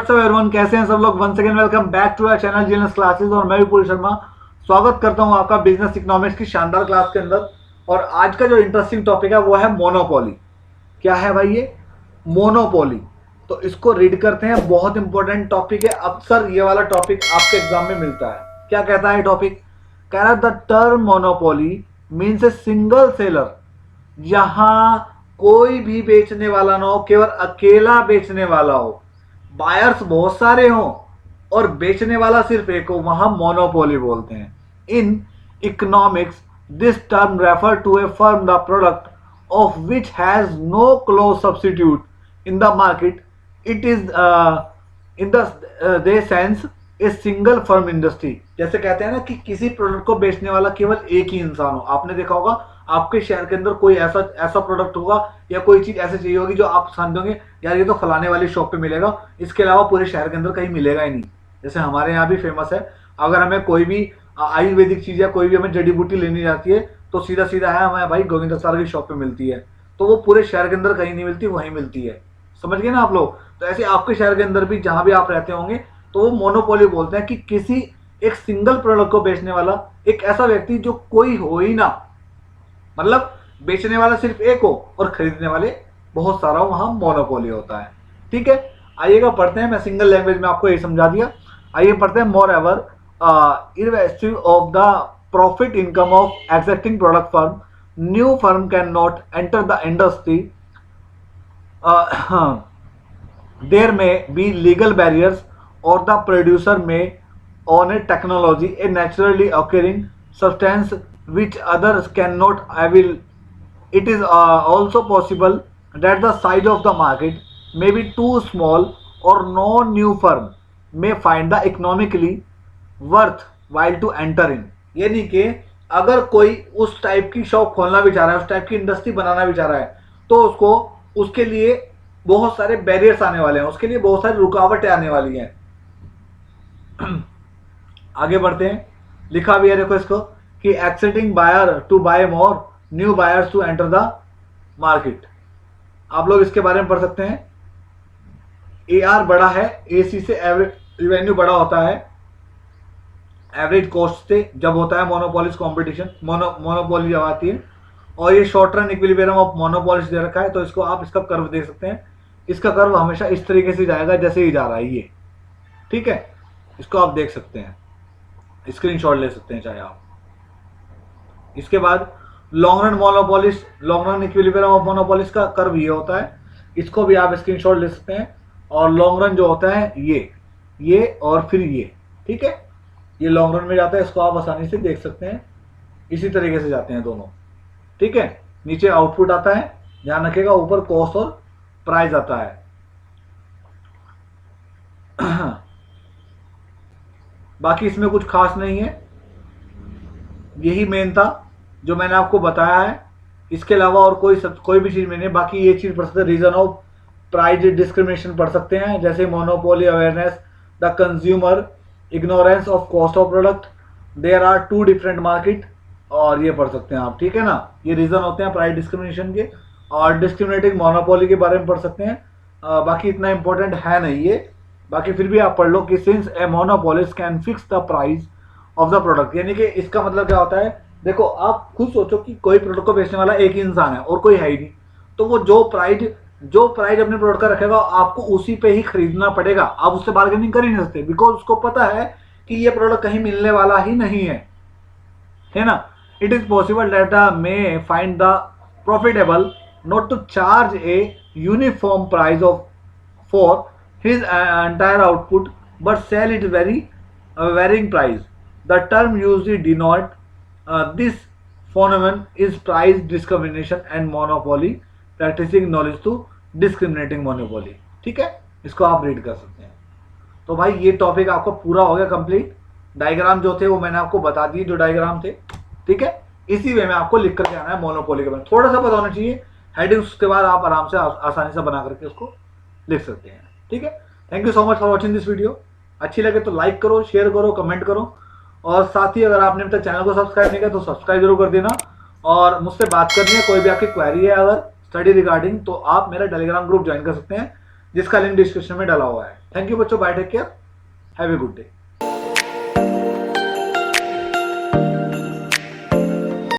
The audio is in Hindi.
व्हाट्सअप एवरीवन, कैसे हैं सब लोग। Once again welcome back to our channel GNS classes और मैं विपुल शर्मा स्वागत करता हूं आपका बिजनेस इकोनॉमिक्स की शानदार क्लास के अंदर। और आज का जो इंटरेस्टिंग टॉपिक है वो है मोनोपोली। क्या है भाई ये मोनोपोली? तो इसको रीड करते हैं, बहुत इंपॉर्टेंट टॉपिक है। अक्सर ये वाला टॉपिक आपके एग्जाम में मिलता है। क्या कहता है टॉपिक? कह रहा है the term monopoly means a single seller, यहां कोई भी बेचने वाला ना हो, केवल अकेला बेचने वाला हो, बायर्स बहुत सारे हों और बेचने वाला सिर्फ एक हो, वहां मोनोपोली बोलते हैं। In economics this term refer to a firm the product of which has no close substitute in the market. It is in the they sense a single firm industry. जैसे कहते हैं ना कि किसी प्रोडक्ट को बेचने वाला केवल एक ही इंसान हो। आपने देखा होगा आपके शहर के अंदर कोई ऐसा प्रोडक्ट होगा या कोई चीज ऐसी चाहिए होगी जो आप समझ होंगे यार ये तो फलाने वाली शॉप पे मिलेगा, इसके अलावा पूरे शहर के अंदर कहीं मिलेगा ही नहीं। जैसे हमारे यहाँ भी फेमस है, अगर हमें कोई भी आयुर्वेदिक चीज या कोई भी हमें जड़ी बूटी लेनी जाती है तो सीधा सीधा है हमें भाई गोविंद सर की शॉप पे मिलती है। तो वो पूरे शहर के अंदर कहीं नहीं मिलती, वहीं मिलती है। समझ गए ना आप लोग? तो ऐसे आपके शहर के अंदर भी जहां भी आप रहते होंगे तो वो मोनोपोली बोलते हैं कि किसी एक सिंगल प्रोडक्ट को बेचने वाला एक ऐसा व्यक्ति जो कोई हो ही ना, मतलब बेचने वाला सिर्फ एक हो और खरीदने वाले बहुत सारा हो, वहां मोनोपोली होता है। ठीक है, आइएगा पढ़ते हैं। मैं सिंगल लैंग्वेज में आपको ये समझा दिया। आइए पढ़ते हैं। मोर ever irrespective of the profit income of existing product firm, new firm cannot enter the industry. There may be legal barriers or the producer may own a technology, a naturally occurring substance which others cannot avail. It is also possible that the size of the market may be too small or no new firm may find the economically worthwhile to enter in. यानी कि अगर कोई उस टाइप की शॉप खोलना भी चाह रहा है, उस टाइप की इंडस्ट्री बनाना भी चाह रहा है, तो उसके लिए बहुत सारे बैरियर्स आने वाले हैं, उसके लिए बहुत सारी रुकावटें आने वाली हैं। आगे बढ़ते हैं। लिखा भी है देखो इसको कि exciting buyer to buy more, new buyers to enter the market. आप लोग इसके बारे में पढ़ सकते हैं। AR बड़ा है, AC से एवरेज रिवेन्यू बड़ा होता है एवरेज कॉस्ट से जब होता है मोनोपोलिस कंपटीशन, मोनोपोली जब आती है। और ये short run equilibrium of monopolies दे रखा है, तो इसको आप इसका कर्व देख सकते हैं। इसका कर्व हमेशा इस तरीके से जाएगा जैसे ही जा रहा है ये। ठीक है, इसको आप देख सकते हैं, स्क्रीनशॉट ले सकते हैं चाहे आप। इसके बाद long run monopolies, long run equilibrium of monopolies का कर्व ये होता है, इसको भी आप स्क्रीनशॉट ले सकते हैं। और लॉन्ग रन जो होता है ये और फिर ये। ठीक है, ये लॉन्ग रन में जाता है, इसको आप आसानी से देख सकते हैं। इसी तरीके से जाते हैं दोनों। ठीक है, नीचे आउटपुट आता है, ध्यान रखिएगा, ऊपर कॉस्ट और प्राइस आता है। बाकी इसमें कुछ खास नहीं है, यही मेन था जो मैंने आपको बताया है। इसके अलावा और कोई भी चीज नहीं है। बाकी ये चीज पढ़ सकते हैं, रीजन ऑफ प्राइस डिस्क्रिमिनेशन पढ़ सकते हैं, जैसे monopoly awareness, the consumer, ignorance of cost of product, there are two different market, और ये पढ़ सकते हैं आप। ठीक है ना, ये रीजन होते हैं प्राइस डिस्क्रिमिनेशन के। और डिस्क्रिमिनेटिंग मोनोपोली के बारे में पढ़ सकते हैं। बाकी इतना इंपॉर्टेंट है नहीं ये, बाकी फिर भी आप पढ़ लो कि since A monopolies can fix the price of the product. यानी कि इसका मतलब क्या होता है, देखो आप खुद सोचो कि कोई प्रोडक्ट को बेचने वाला एक ही इंसान है और कोई है ही नहीं, तो वो जो प्राइस अपने प्रोडक्ट का रखेगा आपको उसी पे ही खरीदना पड़ेगा। आप उससे बार्गेनिंग कर ही नहीं सकते, बिकॉज उसको पता है कि ये प्रोडक्ट कहीं मिलने वाला ही नहीं है ना। It is possible that may find the profitable not to charge a uniform price of for his entire output but sell it varying price. The term usually denote दिस phenomenon is price discrimination and monopoly practicing knowledge to discriminating monopoly। ठीक है, इसको आप रीड कर सकते हैं। तो भाई ये टॉपिक आपको पूरा हो गया कंप्लीट। डायग्राम जो थे वो मैंने आपको बता दिए, जो डायग्राम थे। ठीक है, इसी वे में आपको लिख करके आना है मोनोपोली के बारे में। थोड़ा सा पता होना चाहिए हेडिंग, उसके बाद आप आराम से आसानी से बना करके उसको लिख सकते हैं। ठीक है, thank you so much for watching this video. अच्छी लगे तो लाइक करो, शेयर करो, कमेंट करो, और साथ ही अगर आपने अभी तक चैनल को सब्सक्राइब नहीं किया तो सब्सक्राइब जरूर कर देना। और मुझसे बात करनी है, कोई भी आपकी क्वेरी है अगर स्टडी रिगार्डिंग, तो आप मेरा टेलीग्राम ग्रुप ज्वाइन कर सकते हैं, जिसका लिंक डिस्क्रिप्शन में डाला हुआ है। थैंक यू बच्चों, bye, take care, have a good day.